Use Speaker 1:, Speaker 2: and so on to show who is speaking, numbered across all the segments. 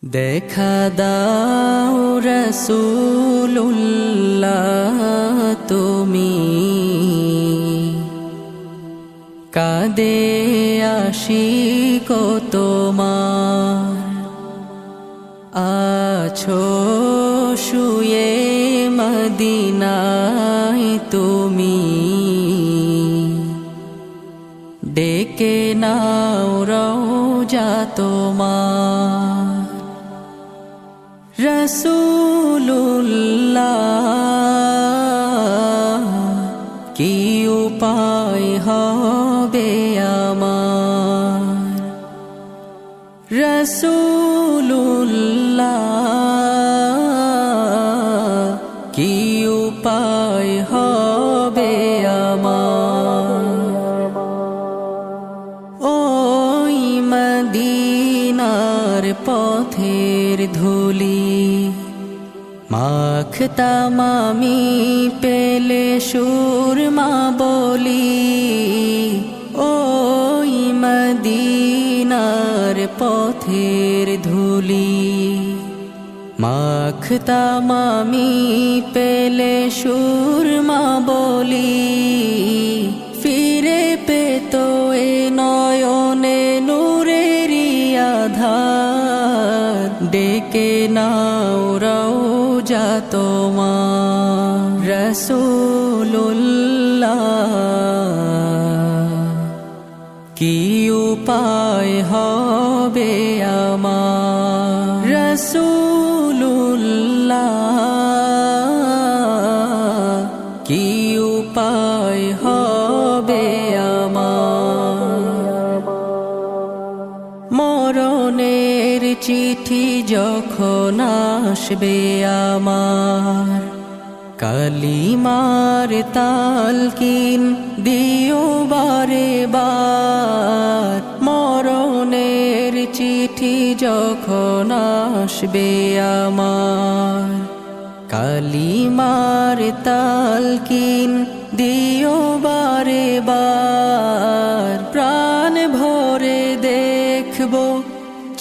Speaker 1: দেখা দাও রাসূলুল্লাহ তুমি কাঁদে আশিক তোমার আছো শুয়ে মদিনায় তুমি ডেকে নাও রওজা তোমার রাসূলুল্লাহ কি উপায় হবে আমার রাসূলুল্লাহ কি উপায় হবে আমার ওই মদিনার পথের ধুলি মাখতাম আমি পেলে সুরমা বলি ওই মদিনার পথের ধুলি মাখতাম আমি পেলে সুরমা বলি ফিরে পেত এ নয়নে নূরেরি আধার ডেকে নাও রওজা তোমার রাসূলুল্লাহ কি উপায় হবে আমার রাসূলুল্লাহ কি উপায় হবে আমার মরণের চিঠি যখন আসবে আমার কালিমার তালকিন দিও বারে বার মরণের চিঠি যখন আসবে আমার কালিমার তালকিন দিও বারে বার প্রাণ ভরে দেখবো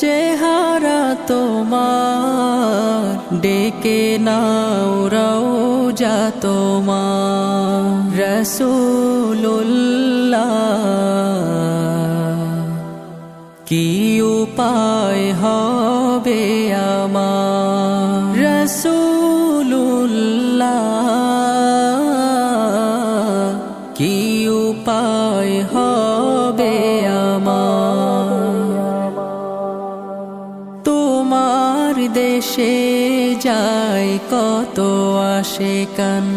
Speaker 1: চেহারা তোমার ডেকে নাও রওজা তোমার রাসূলুল্লাহ কি উপায় হবে আমার রাসূলুল্লাহ কি উপায় হবে আমার তোমার দেশে যায় কত আশিকান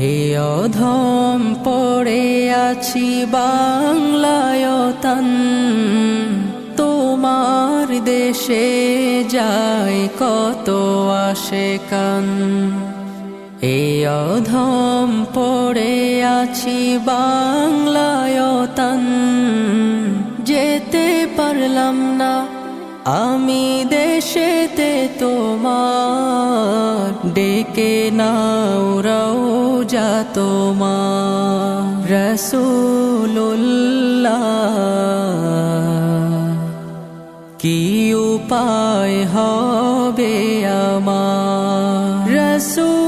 Speaker 1: এ অধম পড়ে আছি বাংলায় তান তোমার দেশে যায় কত আশিকান এ অধম পড়ে আছি বাংলায় তান যেতে পারলাম না আমি দেশেতে তোমার ডেকে নাও রওজা তোমার রাসূলুল্লাহ কি উপায় হবে আমার রাসূল